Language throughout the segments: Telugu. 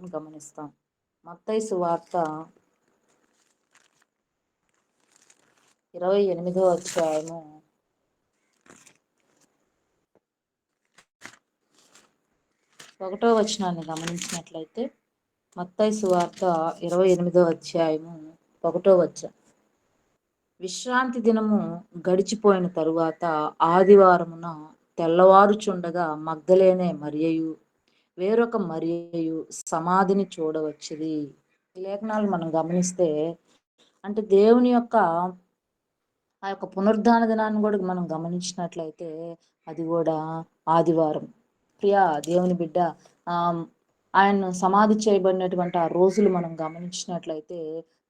మనం గమనిస్తాం. మత్తయి సువార్త 28వ అధ్యాయము 1వ వచనాన్ని గమనించినట్లయితే, మత్తయి సువార్త 28వ అధ్యాయము 1వ వచనం. విశ్రాంతి దినము గడిచిపోయిన తరువాత ఆదివారమున తెల్లవారుచుండగా మగ్దలేనే మరియయు వేరొక మరియయు సమాధిని చూడవచ్చిరి. ఈ లేఖనాలు మనం గమనిస్తే, అంటే దేవుని యొక్క ఆ యొక్క పునరుద్ధాన దినాన్ని కూడా మనం గమనించినట్లయితే అది కూడా ఆదివారం. ప్రియా దేవుని బిడ్డ, ఆయన సమాధి చేయబడినటువంటి ఆ రోజులు మనం గమనించినట్లయితే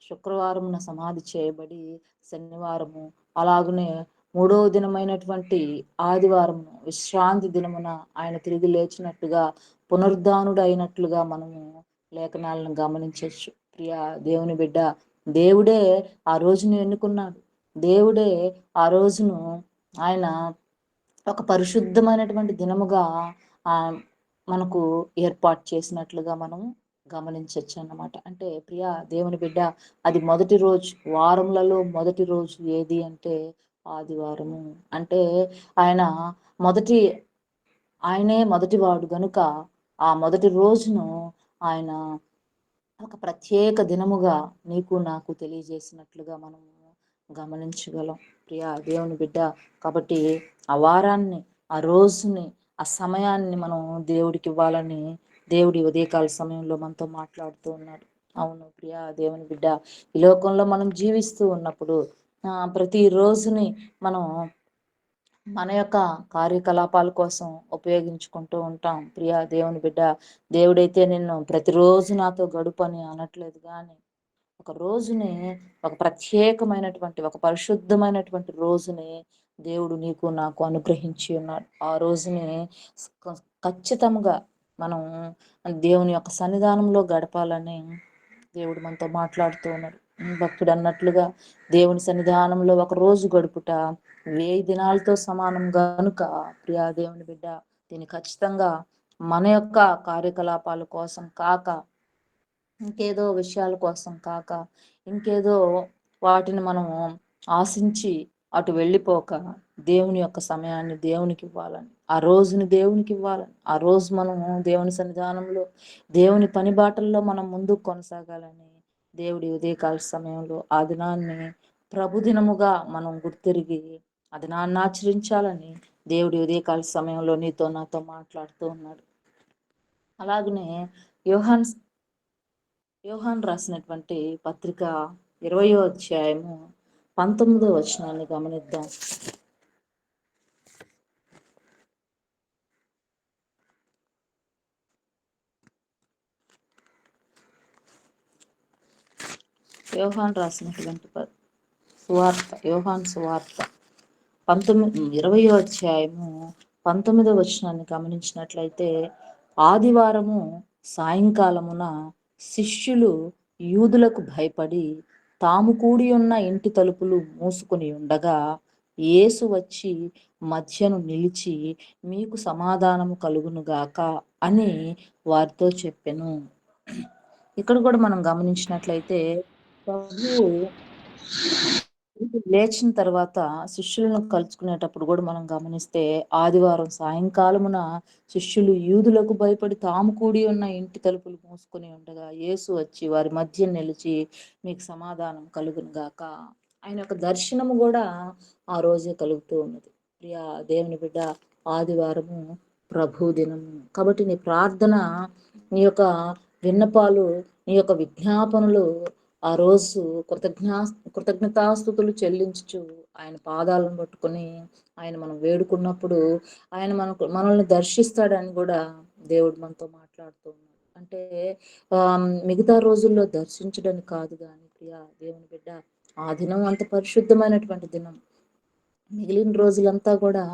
శుక్రవారమున సమాధి చేయబడి శనివారము, అలాగనే 3వ దినమైనటువంటి ఆదివారమును విశ్రాంతి దినమున ఆయన తిరిగి లేచినట్టుగా, పునరుద్ధానుడు అయినట్లుగా మనము లేఖనాలను గమనించవచ్చు. ప్రియా దేవుని బిడ్డ, దేవుడే ఆ రోజును ఎన్నుకున్నాడు. దేవుడే ఆ రోజును ఆయన ఒక పరిశుద్ధమైనటువంటి దినముగా మనకు ఏర్పాటు చేసినట్లుగా మనం గమనించవచ్చు అన్నమాట. అంటే ప్రియా దేవుని బిడ్డ, అది మొదటి రోజు, వారములలో మొదటి రోజు ఏది అంటే ఆదివారము. అంటే ఆయనే మొదటివాడు గనుక ఆ మొదటి రోజును ఆయన ఒక ప్రత్యేక దినముగా నీకు నాకు తెలియజేసినట్లుగా మనం గమనించగలం. ప్రియా దేవుని బిడ్డ, కాబట్టి ఆ వారాన్ని, ఆ రోజుని, ఆ సమయాన్ని మనం దేవుడికి ఇవ్వాలని దేవుడి ఉదయకాల సమయంలో మనతో మాట్లాడుతూ ఉన్నాడు. అవును ప్రియా దేవుని బిడ్డ, ఈ లోకంలో మనం జీవిస్తూ ఉన్నప్పుడు ప్రతి రోజుని మనం మన యొక్క కార్యకలాపాల కోసం ఉపయోగించుకుంటూ ఉంటాం. ప్రియా దేవుని బిడ్డ, దేవుడైతే నిన్ను ప్రతిరోజు నాతో గడుపు అని అనట్లేదు, కానీ ఒక రోజుని, ఒక ప్రత్యేకమైనటువంటి, ఒక పరిశుద్ధమైనటువంటి రోజుని దేవుడు నీకు నాకు అనుగ్రహించి ఉన్నాడు. ఆ రోజుని ఖచ్చితంగా మనం దేవుని యొక్క సన్నిధానంలో గడపాలని దేవుడు మనతో మాట్లాడుతూ ఉన్నాడు. భక్తుడు అన్నట్లుగా దేవుని సన్నిధానంలో ఒక రోజు గడుపుట 1000 దినాలతో సమానం గనుక ప్రియా దేవుని బిడ్డ, దీన్ని ఖచ్చితంగా మన యొక్క కార్యకలాపాల కోసం కాక, ఇంకేదో విషయాల కోసం కాక, ఇంకేదో వాటిని మనము ఆశించి అటు వెళ్ళిపోక, దేవుని యొక్క సమయాన్ని దేవునికి ఇవ్వాలని, ఆ రోజుని దేవునికి ఇవ్వాలని, ఆ రోజు మనము దేవుని సన్నిధానంలో దేవుని పని బాటల్లో మనం ముందుకు కొనసాగాలని దేవుడి ఉదయకాల సమయంలో ఆ దినాన్ని ప్రభు దినముగా మనం గుర్తిరిగి ఆ దినాన్ని ఆచరించాలని దేవుడి ఉదయకాల సమయంలో నీతో నాతో మాట్లాడుతూ ఉన్నాడు. అలాగనే యోహాన్ రాసినటువంటి పత్రిక 20వ అధ్యాయము 19వ వచనాన్ని గమనిద్దాం. యోహాన్ రాసినటువంటి యోహాన్ సువార్త 20వ అధ్యాయము 19వ వచనాన్ని గమనించినట్లయితే, ఆదివారము సాయంకాలమున శిష్యులు యూదులకు భయపడి తాము కూడి ఉన్న ఇంటి తలుపులు మూసుకుని ఉండగా యేసు వచ్చి మధ్యను నిలిచి, మీకు సమాధానము కలుగునుగాక అని వారితో చెప్పెను. ఇక్కడ కూడా మనం గమనించినట్లయితే, ప్రభువు లేచిన తర్వాత శిష్యులను కలుసుకునేటప్పుడు కూడా మనం గమనిస్తే, ఆదివారం సాయంకాలమున శిష్యులు యూదులకు భయపడి తాము కూడి ఉన్న ఇంటి తలుపులు మూసుకొని ఉండగా యేసు వచ్చి వారి మధ్య నిలిచి, మీకు సమాధానం కలుగును గాక. ఆయన యొక్క దర్శనము కూడా ఆ రోజే కలుగుతూ ఉన్నది. ప్రియా దేవుని బిడ్డ, ఆదివారము ప్రభు దినము కాబట్టి నీ ప్రార్థన, నీ యొక్క విన్నపాలు, నీ యొక్క విజ్ఞాపనలు ఆ రోజు కృతజ్ఞతాస్తుతులు చెల్లించు ఆయన పాదాలను పట్టుకొని ఆయన మనం వేడుకున్నప్పుడు ఆయన మనల్ని దర్శిస్తాడని కూడా దేవుడు మనతో మాట్లాడుతూ ఉన్నాడు. అంటే మిగతా రోజుల్లో దర్శించడానికి కాదు, కానీ ప్రియా దేవుని బిడ్డ, ఆ దినం అంత పరిశుద్ధమైనటువంటి దినం. మిగిలిన రోజులంతా కూడా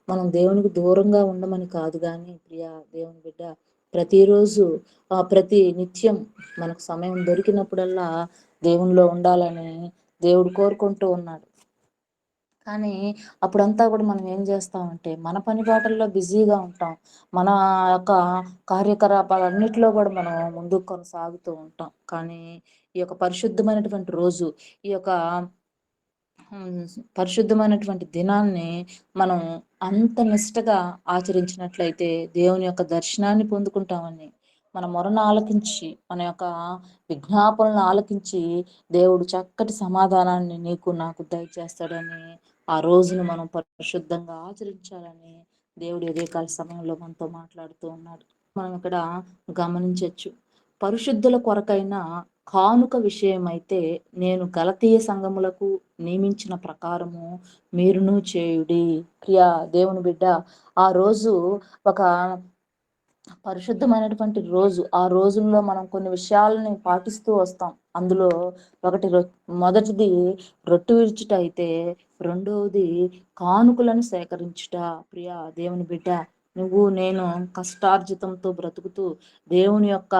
మనం దేవునికి దూరంగా ఉండమని కాదు, కానీ ప్రియా దేవుని బిడ్డ, ప్రతిరోజు ప్రతి నిత్యం మనకు సమయం దొరికినప్పుడల్లా దేవునిలో ఉండాలని దేవుడు కోరుకుంటూ ఉన్నాడు. కానీ అప్పుడంతా కూడా మనం ఏం చేస్తామంటే మన పని పాటల్లో బిజీగా ఉంటాం. మన యొక్క కార్యకలాపాలన్నిటిలో కూడా మనం ముందుకు కొనసాగుతూ ఉంటాం. కానీ ఈ యొక్క పరిశుద్ధమైనటువంటి రోజు, ఈ యొక్క హ్మ్. పరిశుద్ధమైనటువంటి దినాన్ని మనం అంత నిష్టగా ఆచరించినట్లయితే దేవుని యొక్క దర్శనాన్ని పొందుకుంటామని, మన మొరను ఆలకించి, మన యొక్క విజ్ఞాపనలను ఆలకించి, దేవుడు చక్కటి సమాధానాన్ని నీకు నాకు దయచేస్తాడని, ఆ రోజును మనం పరిశుద్ధంగా ఆచరించాలని దేవుడు ఉదయకాల సమయంలో మనతో మాట్లాడుతూ ఉన్నాడు. మనం ఇక్కడ గమనించొచ్చు. పరిశుద్ధుల కొరకైన కానుక విషయమైతే నేను గలతీయ సంఘములకు నియమించిన ప్రకారము మీరును చేయుడి. ప్రియా దేవుని బిడ్డ, ఆ రోజు ఒక పరిశుద్ధమైనటువంటి రోజు. ఆ రోజుల్లో మనం కొన్ని విషయాలని పాటిస్తూ వస్తాం. అందులో ఒకటి మొదటిది రొట్టె విరుచుట అయితే, రెండవది కానుకలను సేకరించుట. ప్రియా దేవుని బిడ్డ, నువ్వు నేను కష్టార్జితంతో బ్రతుకుతూ దేవుని యొక్క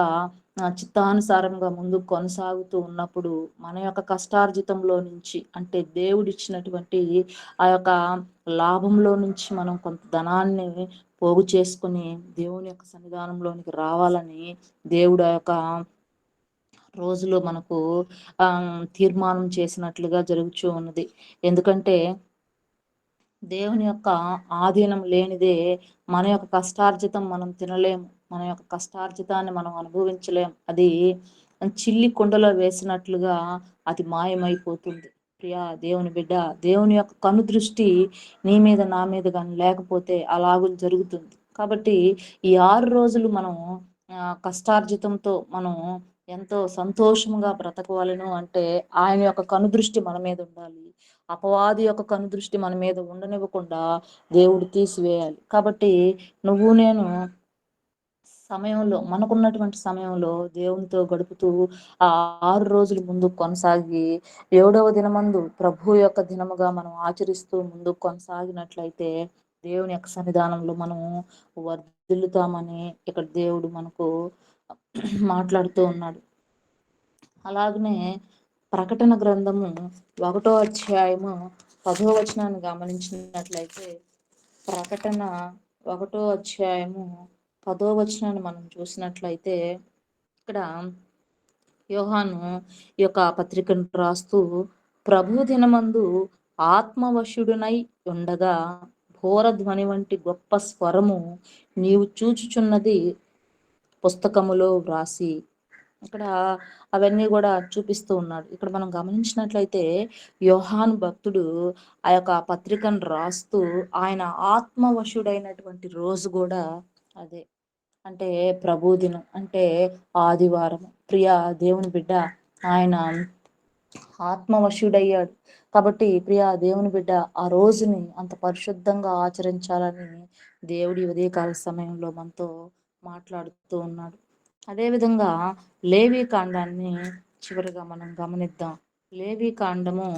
చిత్తానుసారంగా ముందుకు కొనసాగుతూ ఉన్నప్పుడు, మన యొక్క కష్టార్జితంలో నుంచి, అంటే దేవుడిచ్చినటువంటి ఆ యొక్క లాభంలో నుంచి మనం కొంత ధనాన్ని పోగు చేసుకుని దేవుని యొక్క సన్నిధానంలోనికి రావాలని దేవుడు ఆ యొక్క రోజులో మనకు తీర్మానం చేసినట్లుగా జరుగుతూ ఉన్నది. ఎందుకంటే దేవుని యొక్క ఆధీనం లేనిదే మన యొక్క కష్టార్జితం మనం తినలేము. మన యొక్క కష్టార్జితాన్ని మనం అనుభవించలేం. అది చిల్లి కుండలో వేసినట్లుగా అది మాయమైపోతుంది. ప్రియా దేవుని బిడ్డ, దేవుని యొక్క కనుదృష్టి నీ మీద నా మీద కానీ లేకపోతే అలాగూ జరుగుతుంది. కాబట్టి ఈ 6 రోజులు మనం కష్టార్జితంతో మనం ఎంతో సంతోషంగా బ్రతకవలెను అంటే ఆయన యొక్క కనుదృష్టి మన మీద ఉండాలి. అపవాది యొక్క కనుదృష్టి మన మీద ఉండనివ్వకుండా దేవుడు తీసివేయాలి. కాబట్టి నువ్వు నేను సమయంలో, మనకున్నటువంటి సమయంలో దేవునితో గడుపుతూ ఆ 6 రోజులు ముందుకు కొనసాగి 7వ దినమందు ప్రభు యొక్క దినముగా మనం ఆచరిస్తూ ముందుకు కొనసాగినట్లయితే దేవుని యొక్క సన్నిధానంలో మనం వర్ధిల్లుతామని ఇక్కడ దేవుడు మనకు మాట్లాడుతూ ఉన్నాడు. అలాగనే ప్రకటన గ్రంథము 1వ అధ్యాయము 10వ వచనాన్ని గమనించినట్లయితే, ప్రకటన 1వ అధ్యాయము 10వ వచనాన్ని మనం చూసినట్లయితే, ఇక్కడ యోహాను ఈ యొక్క పత్రికను రాస్తూ, ప్రభు దినమందు ఆత్మవశుడునై ఉండగా ఘోరధ్వని వంటి గొప్ప స్వరము నీవు చూచుచున్నది పుస్తకములో వ్రాసి, ఇక్కడ అవన్నీ కూడా చూపిస్తూ ఉన్నాడు. ఇక్కడ మనం గమనించినట్లయితే యోహాను భక్తుడు ఆ యొక్క పత్రికను రాస్తూ ఆయన ఆత్మవశుడైనటువంటి రోజు కూడా అదే. అంటే ప్రభు దినం, అంటే ఆదివారం. ప్రియ దేవుని బిడ్డ, ఆయన ఆత్మవశుడయ్యాడు. కాబట్టి ప్రియ దేవుని బిడ్డ, ఆ రోజుని అంత పరిశుద్ధంగా ఆచరించాలని దేవుడి ఉదయకాల సమయంలో మనతో మాట్లాడుతూ ఉన్నాడు. అదేవిధంగా లేవి కాండాన్ని చివరిగా మనం గమనిద్దాం. లేవి కాండము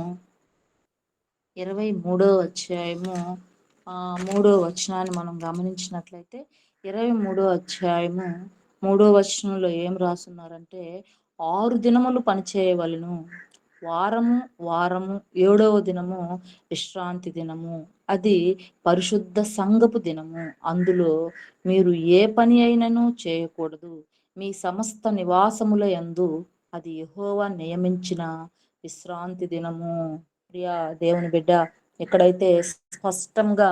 23వ అధ్యాయము 3వ వచనాన్ని మనం గమనించినట్లయితే, 23వ అధ్యాయము 3వ వచనంలో ఏం రాస్తున్నారంటే, 6 దినములు పనిచేయవలను, వారము వారము 7వ దినము విశ్రాంతి దినము, అది పరిశుద్ధ సంఘపు దినము, అందులో మీరు ఏ పని అయినను చేయకూడదు, మీ సమస్త నివాసముల యందు అది యెహోవా నియమించిన విశ్రాంతి దినము. ప్రియా దేవుని బిడ్డ, ఎక్కడైతే స్పష్టంగా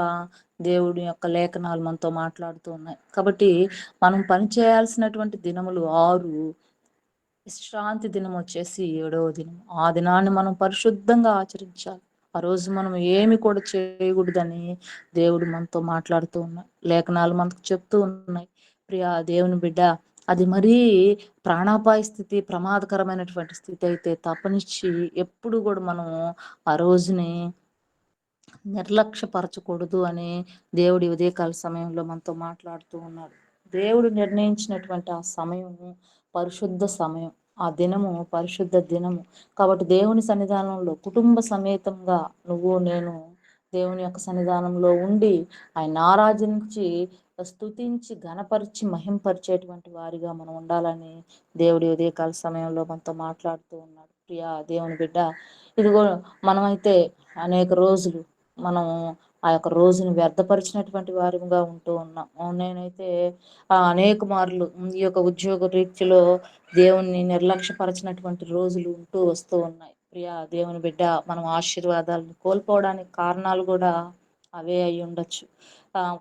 దేవుడి యొక్క లేఖనాలు మనతో మాట్లాడుతూ ఉన్నాయి. కాబట్టి మనం పని చేయాల్సినటువంటి దినములు 6, విశ్రాంతి దినం వచ్చేసి 7వ దినం. ఆ దినాన్ని మనం పరిశుద్ధంగా ఆచరించాలి. ఆ రోజు మనం ఏమి కూడా చేయకూడదని దేవుడు మనతో మాట్లాడుతూ ఉన్నాయి. లేఖనాలు మనకు చెప్తూ ఉన్నాయి. ప్రియా దేవుని బిడ్డ, అది మరీ ప్రాణాపాయ స్థితి, ప్రమాదకరమైనటువంటి స్థితి అయితే తప్పనిచ్చి ఎప్పుడు కూడా మనం ఆ రోజుని నిర్లక్ష్యపరచకూడదు అని దేవుడి ఉదయకాల సమయంలో మనతో మాట్లాడుతూ ఉన్నాడు. దేవుడు నిర్ణయించినటువంటి ఆ సమయము పరిశుద్ధ సమయం, ఆ దినము పరిశుద్ధ దినము. కాబట్టి దేవుని సన్నిధానంలో కుటుంబ సమేతంగా నువ్వు నేను దేవుని యొక్క సన్నిధానంలో ఉండి ఆయన ఆరాధించి స్తుతించి ఘనపరిచి మహింపరిచేటువంటి వారిగా మనం ఉండాలని దేవుడి ఉదయకాల సమయంలో మనతో మాట్లాడుతూ ఉన్నాడు. ప్రియా దేవుని బిడ్డ, ఇదిగో మనమైతే అనేక రోజులు మనం ఆ యొక్క రోజును వ్యర్థపరిచినటువంటి వారిగా ఉంటూ ఉన్నాం. నేనైతే అనేక మార్లు ఈ యొక్క ఉద్యోగ రీత్యలో దేవుణ్ణి నిర్లక్ష్యపరచినటువంటి రోజులు ఉంటూ వస్తూ ఉన్నాయి. ప్రియా దేవుని బిడ్డ, మనం ఆశీర్వాదాలను కోల్పోవడానికి కారణాలు కూడా అవే అయి ఉండొచ్చు.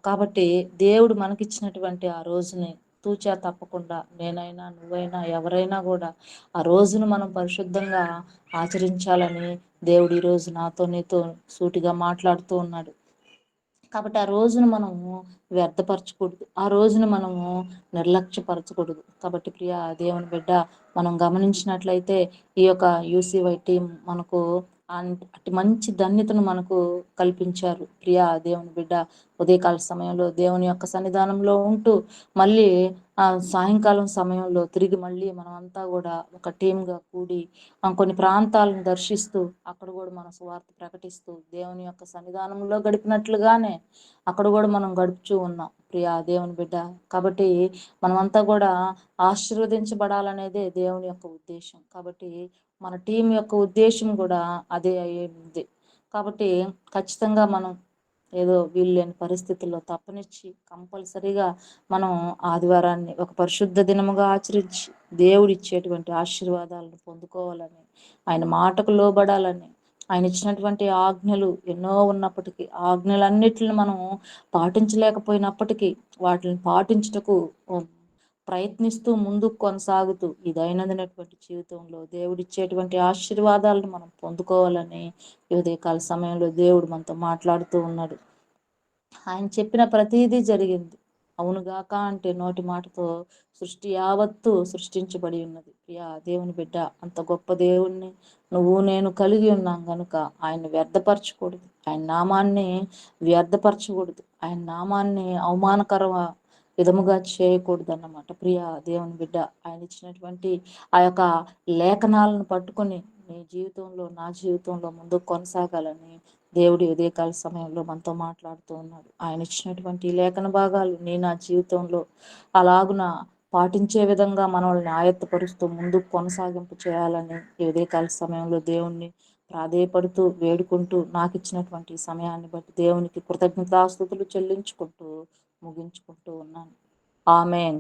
కాబట్టి దేవుడు మనకిచ్చినటువంటి ఆ రోజుని తూచా తప్పకుండా నేనైనా, నువ్వైనా, ఎవరైనా కూడా ఆ రోజును మనం పరిశుద్ధంగా ఆచరించాలని దేవుడు ఈరోజు నాతో నీతో సూటిగా మాట్లాడుతూ ఉన్నాడు. కాబట్టి ఆ రోజును మనము వ్యర్థపరచకూడదు. ఆ రోజును మనము నిర్లక్ష్యపరచకూడదు. కాబట్టి ప్రియ దేవుని బిడ్డ, మనం గమనించినట్లయితే ఈ యొక్క యూసీవై టీం మనకు అటు మంచి ధన్యతను మనకు కల్పించారు. ప్రియ దేవుని బిడ్డ, ఉదయకాల సమయంలో దేవుని యొక్క సన్నిధానంలో ఉంటూ మళ్ళీ సాయంకాలం సమయంలో తిరిగి మళ్ళీ మనం అంతా కూడా ఒక టీమ్‌గా కూడి కొన్ని ప్రాంతాలను దర్శిస్తూ అక్కడ కూడా మన సువార్త ప్రకటిస్తూ దేవుని యొక్క సన్నిధానంలో గడిపినట్లుగానే అక్కడ కూడా మనం గడుపుచూ ఉన్నాం. ప్రియా దేవుని బిడ్డ, కాబట్టి మనమంతా కూడా ఆశీర్వదించబడాలనేదే దేవుని యొక్క ఉద్దేశం. కాబట్టి మన టీం యొక్క ఉద్దేశం కూడా అదే అయ్యింది. కాబట్టి ఖచ్చితంగా మనం ఏదో వీల్లేని పరిస్థితుల్లో తప్పనిచ్చి కంపల్సరీగా మనం ఆదివారాన్ని ఒక పరిశుద్ధ దినముగా ఆచరించి దేవుడిచ్చేటువంటి ఆశీర్వాదాలను పొందుకోవాలని, ఆయన మాటకు లోబడాలని, ఆయన ఇచ్చినటువంటి ఆజ్ఞలు ఎన్నో ఉన్నప్పటికీ ఆజ్ఞలన్నిటిని మనం పాటించలేకపోయినప్పటికీ వాటిని పాటించుటకు ప్రయత్నిస్తూ ముందుకు కొనసాగుతూ ఈ దైనందినటువంటి జీవితంలో దేవుడిచ్చేటువంటి ఆశీర్వాదాలను మనం పొందుకోవాలని ఈ ఉదయకాల సమయంలో దేవుడు మనతో మాట్లాడుతూ ఉన్నాడు. ఆయన చెప్పిన ప్రతీదీ జరిగింది. అవునుగాక అంటే నోటి మాటతో సృష్టి యావత్తు సృష్టించబడి ఉన్నది. ప్రియా దేవుని బిడ్డ, అంత గొప్ప దేవుణ్ణి నువ్వు నేను కలిగి ఉన్నాం గనుక ఆయన వ్యర్థపరచకూడదు. ఆయన నామాన్ని వ్యర్థపరచకూడదు. ఆయన నామాన్ని అవమానకర విధముగా చేయకూడదు అన్నమాట. ప్రియా దేవుని బిడ్డ, ఆయన ఇచ్చినటువంటి ఆ యొక్క లేఖనాలను పట్టుకొని నీ జీవితంలో, నా జీవితంలో ముందుకు కొనసాగాలని దేవుడి ఉదయకాల సమయంలో మనతో మాట్లాడుతూ ఉన్నాడు. ఆయన ఇచ్చినటువంటి లేఖన భాగాలు నా జీవితంలో అలాగున పాటించే విధంగా మనల్ని ఆయత్తపరుస్తూ ముందుకు కొనసాగింపు చేయాలని ఈ ఉదయకాల సమయంలో దేవుణ్ణి ప్రాధేయపడుతూ వేడుకుంటూ నాకు ఇచ్చినటువంటి సమయాన్ని బట్టి దేవునికి కృతజ్ఞతాస్తుతులు చెల్లించుకుంటూ ముగించుకుంటూ ఉన్నాను. ఆమేన్.